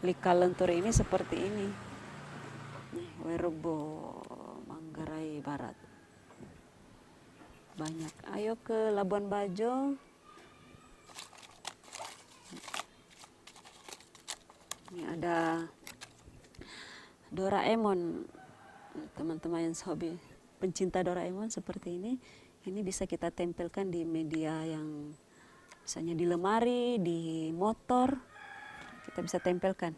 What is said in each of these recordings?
Lika lentur ini seperti ini. Nih, Werebo Manggarai Barat. Banyak. Ayo ke Labuan Bajo. Ini ada Doraemon. Teman-teman yang hobi pencinta Doraemon seperti ini bisa kita tempelkan di media yang misalnya di lemari, di motor, kita bisa tempelkan.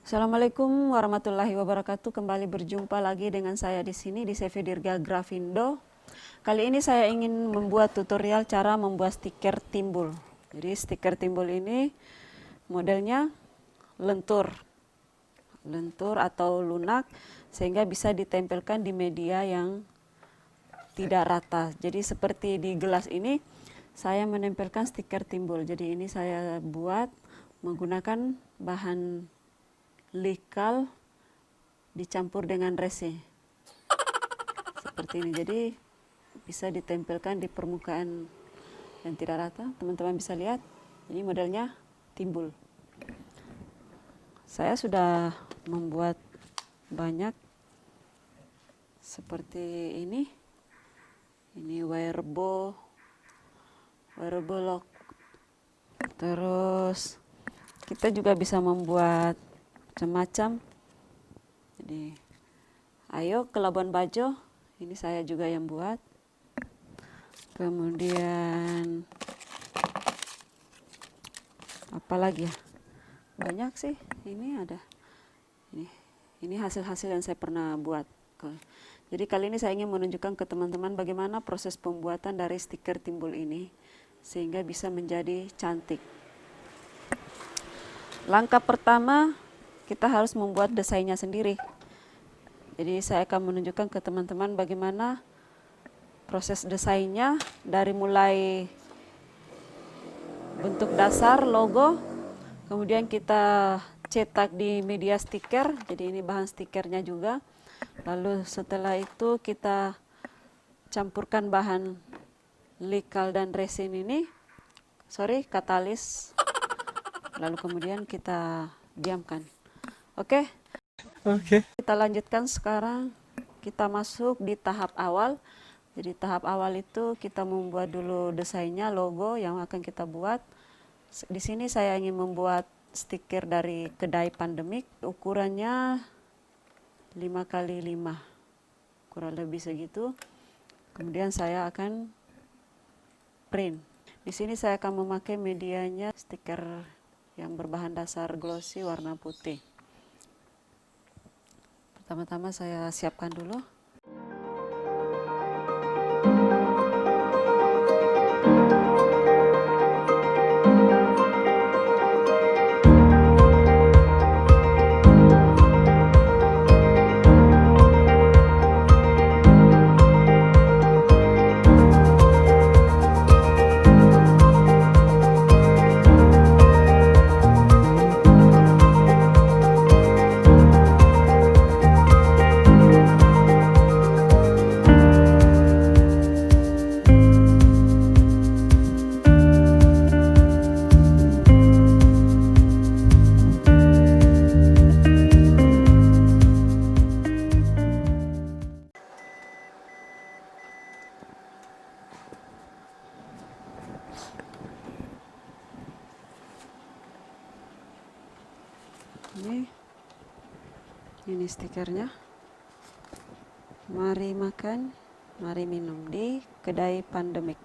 Assalamualaikum warahmatullahi wabarakatuh. Kembali berjumpa lagi dengan saya di sini di CV Dirga Grafindo. Kali ini saya ingin membuat tutorial cara membuat stiker timbul. Jadi stiker timbul ini modelnya lentur atau lunak sehingga bisa ditempelkan di media yang tidak rata. Jadi seperti di gelas ini saya menempelkan stiker timbul. Jadi ini saya buat menggunakan bahan likal dicampur dengan rese seperti ini. Jadi bisa ditempelkan di permukaan yang tidak rata. Teman-teman bisa lihat ini modelnya timbul. Saya sudah membuat banyak seperti ini Werebo lock. Terus kita juga bisa membuat macam-macam. Jadi ayo ke Labuan Bajo, ini saya juga yang buat. Kemudian apa lagi ya, banyak sih. Ini ada ini hasil-hasil yang saya pernah buat. Jadi kali ini saya ingin menunjukkan ke teman-teman bagaimana proses pembuatan dari stiker timbul ini sehingga bisa menjadi cantik. Langkah pertama, kita harus membuat desainnya sendiri. Jadi saya akan menunjukkan ke teman-teman bagaimana proses desainnya dari mulai bentuk dasar logo, kemudian kita cetak di media stiker. Jadi ini bahan stikernya juga. Lalu setelah itu kita campurkan bahan likal dan resin katalis. Lalu kemudian kita diamkan. Oke. Kita lanjutkan sekarang. Kita masuk di tahap awal. Jadi tahap awal itu kita membuat dulu desainnya, logo yang akan kita buat. Di sini saya ingin membuat stiker dari kedai Pandemik. Ukurannya 5x5, kurang lebih segitu. Kemudian saya akan print. Di sini saya akan memakai medianya stiker yang berbahan dasar glossy warna putih. Pertama-tama saya siapkan dulu. Ini stikernya. Mari makan, mari minum di kedai Pandemik.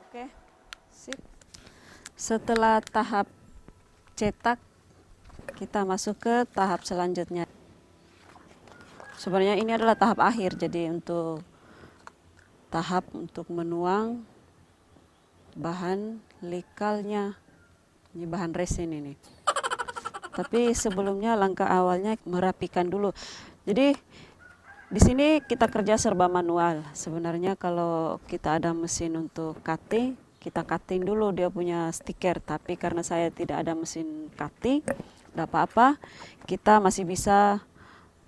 Oke, sip. Setelah tahap cetak, kita masuk ke tahap selanjutnya. Sebenarnya ini adalah tahap akhir, jadi untuk tahap untuk menuang bahan likalnya, ini bahan resin ini. Tapi sebelumnya langkah awalnya merapikan dulu. Jadi Di sini kita kerja serba manual. Sebenarnya kalau kita ada mesin untuk cutting, kita cutting dulu dia punya stiker. Tapi karena saya tidak ada mesin cutting, tidak apa-apa, kita masih bisa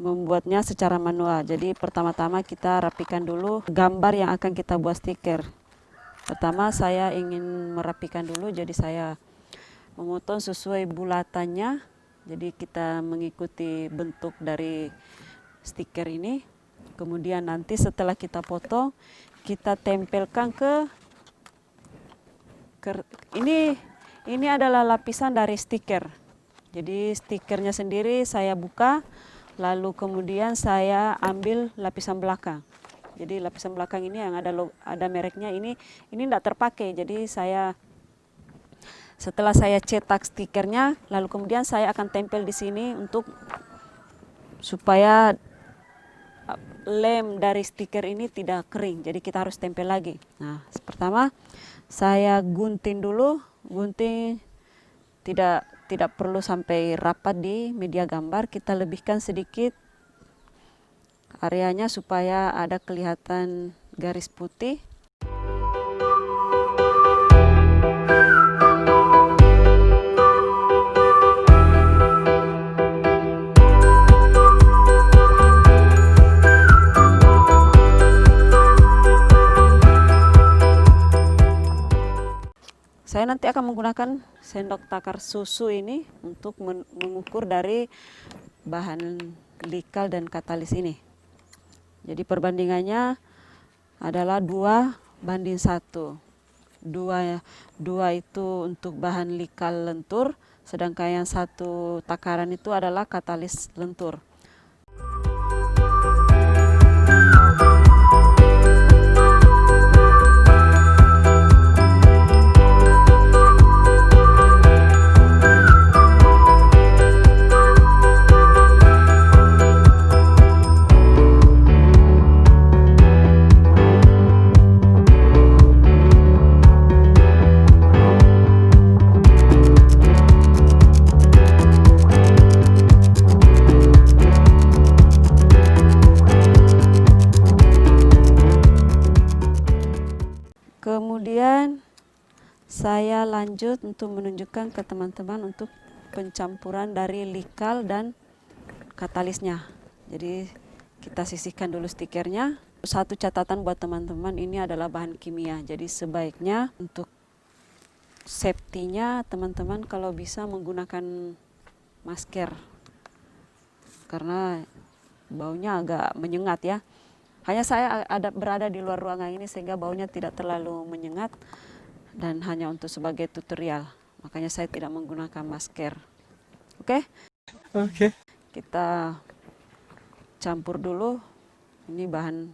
membuatnya secara manual. Jadi pertama-tama kita rapikan dulu gambar yang akan kita buat stiker. Pertama saya ingin merapikan dulu, jadi saya memotong sesuai bulatannya. Jadi kita mengikuti bentuk dari stiker ini. Kemudian nanti setelah kita potong, kita tempelkan ke ini adalah lapisan dari stiker. Jadi stikernya sendiri saya buka, lalu kemudian saya ambil lapisan belakang. Jadi lapisan belakang ini yang ada mereknya ini tidak terpakai. Jadi setelah saya cetak stikernya, lalu kemudian saya akan tempel di sini untuk supaya lem dari stiker ini tidak kering, jadi kita harus tempel lagi. Nah, pertama saya gunting dulu, gunting tidak perlu sampai rapat di media gambar, kita lebihkan sedikit areanya supaya ada kelihatan garis putih. Saya nanti akan menggunakan sendok takar susu ini untuk mengukur dari bahan likal dan katalis ini. Jadi perbandingannya adalah 2:1. Dua itu untuk bahan likal lentur, sedangkan yang 1 takaran itu adalah katalis lentur. Kemudian saya lanjut untuk menunjukkan ke teman-teman untuk pencampuran dari likal dan katalisnya. Jadi kita sisihkan dulu stikernya. Satu catatan buat teman-teman, ini adalah bahan kimia. Jadi sebaiknya untuk safety-nya teman-teman kalau bisa menggunakan masker. Karena baunya agak menyengat ya. Hanya saya berada di luar ruangan ini sehingga baunya tidak terlalu menyengat dan hanya untuk sebagai tutorial. Makanya saya tidak menggunakan masker. Oke? Oke. Kita campur dulu. Ini bahan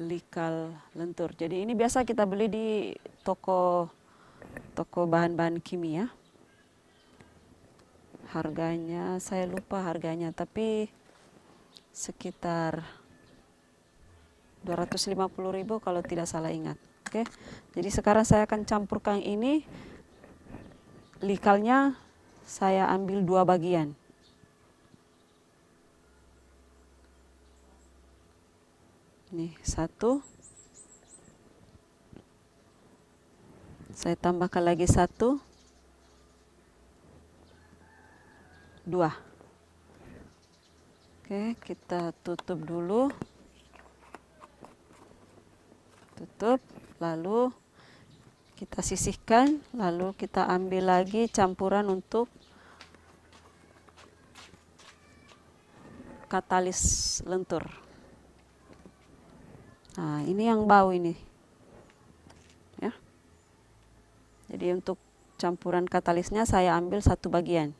likal lentur. Jadi ini biasa kita beli di toko bahan-bahan kimia. Harganya saya lupa harganya, tapi sekitar 250.000 kalau tidak salah ingat. Oke. Jadi sekarang saya akan campurkan ini. Likalnya saya ambil 2 bagian. Nih 1. Saya tambahkan lagi 1. 2. Oke, kita tutup dulu. Tutup, lalu kita sisihkan, lalu kita ambil lagi campuran untuk katalis lentur. Nah, ini yang bau ini. Ya. Jadi untuk campuran katalisnya saya ambil 1 bagian.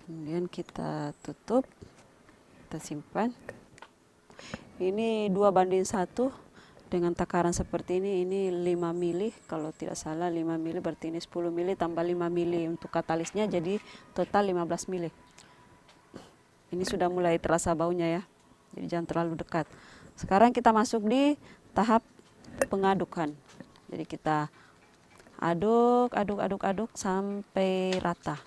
Kemudian kita tutup, kita simpan. Ini 2:1 dengan takaran seperti ini 5 mili, kalau tidak salah 5 mili berarti ini 10 mili tambah 5 mili untuk katalisnya, jadi total 15 mili. Ini sudah mulai terasa baunya ya, jadi jangan terlalu dekat. Sekarang kita masuk di tahap pengadukan. Jadi kita aduk sampai rata.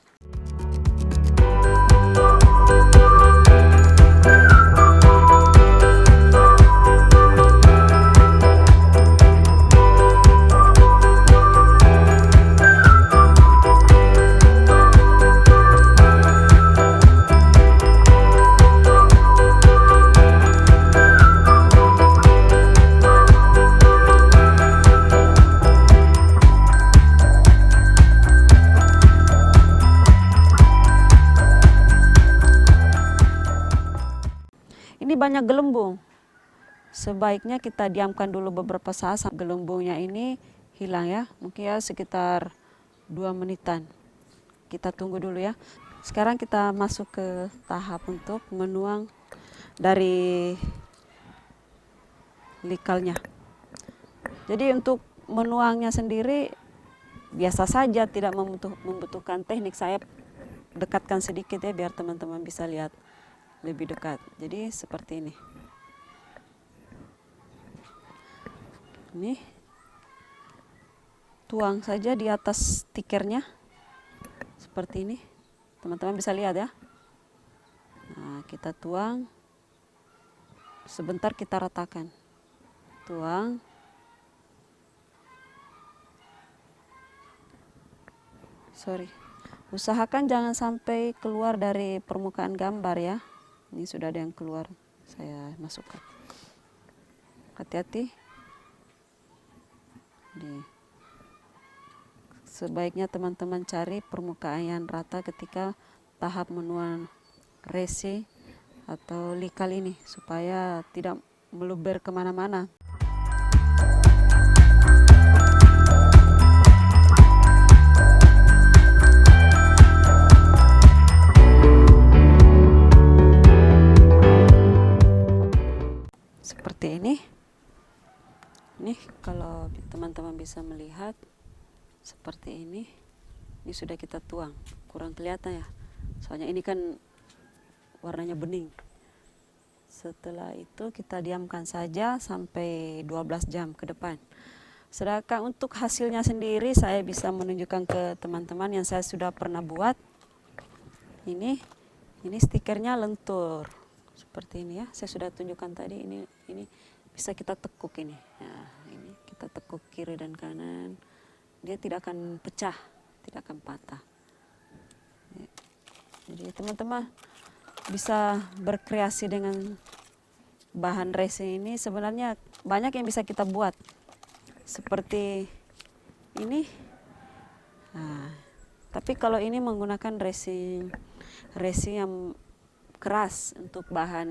Ini banyak gelembung. Sebaiknya kita diamkan dulu beberapa saat sampai gelembungnya ini hilang ya. Mungkin ya sekitar 2 menitan. Kita tunggu dulu ya. Sekarang kita masuk ke tahap untuk menuang dari likalnya. Jadi untuk menuangnya sendiri biasa saja, tidak membutuhkan teknik. Saya dekatkan sedikit ya biar teman-teman bisa lihat lebih dekat. Jadi seperti ini. Ini tuang saja di atas tikernya seperti ini. Teman-teman bisa lihat ya. Nah, kita tuang. Sebentar kita ratakan. Tuang. Usahakan jangan sampai keluar dari permukaan gambar ya. Ini sudah ada yang keluar, saya masukkan. Hati-hati. Sebaiknya teman-teman cari permukaan yang rata ketika tahap menuang resi atau likal ini, supaya tidak meluber kemana-mana. Seperti ini. Nih kalau teman-teman bisa melihat seperti ini. Ini sudah kita tuang. Kurang kelihatan ya. Soalnya ini kan warnanya bening. Setelah itu kita diamkan saja sampai 12 jam ke depan. Sedangkan untuk hasilnya sendiri saya bisa menunjukkan ke teman-teman yang saya sudah pernah buat. Ini stikernya lentur. Seperti ini ya, saya sudah tunjukkan tadi. Ini bisa kita tekuk ini. Nah, ini kita tekuk kiri dan kanan. Dia tidak akan pecah, tidak akan patah. Jadi teman-teman bisa berkreasi dengan bahan resin ini. Sebenarnya banyak yang bisa kita buat. Seperti ini. Nah, tapi kalau ini menggunakan resin yang keras untuk bahan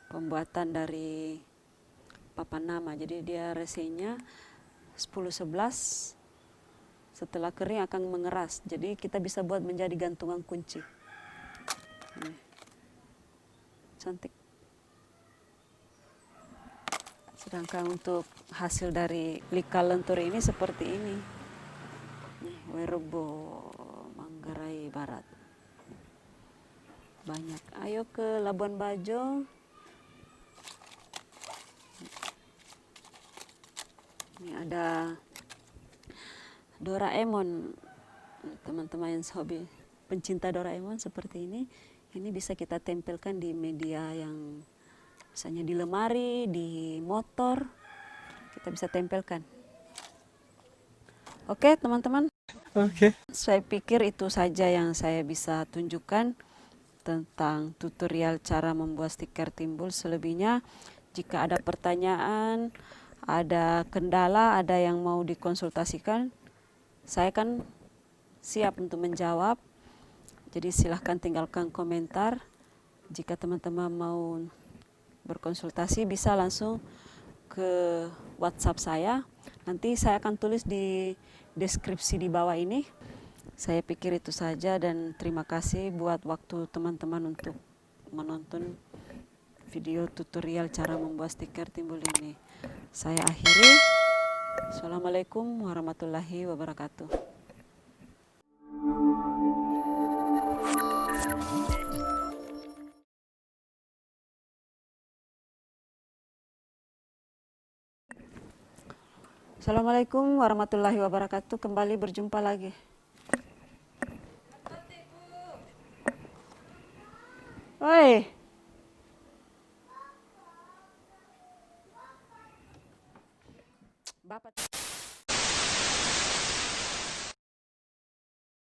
pembuatan dari papan nama. Jadi dia resinnya 10-11, setelah kering akan mengeras. Jadi kita bisa buat menjadi gantungan kunci. Cantik. Sedangkan untuk hasil dari likal lentur ini seperti ini. Werebo Manggarai Barat. Banyak. Ayo ke Labuan Bajo. Ini ada Doraemon. Teman-teman yang hobi pencinta Doraemon seperti ini bisa kita tempelkan di media yang misalnya di lemari, di motor. Kita bisa tempelkan. Oke, teman-teman. Oke. Saya pikir itu saja yang saya bisa tunjukkan tentang tutorial cara membuat stiker timbul. Selebihnya jika ada pertanyaan, ada kendala, ada yang mau dikonsultasikan, saya kan siap untuk menjawab. Jadi silahkan tinggalkan komentar. Jika teman-teman mau berkonsultasi bisa langsung ke WhatsApp saya. Nanti saya akan tulis di deskripsi di bawah ini. Saya pikir itu saja dan terima kasih buat waktu teman-teman untuk menonton video tutorial cara membuat stiker timbul ini. Saya akhiri. Assalamualaikum warahmatullahi wabarakatuh. Assalamualaikum warahmatullahi wabarakatuh. Kembali berjumpa lagi. Oi. Bapak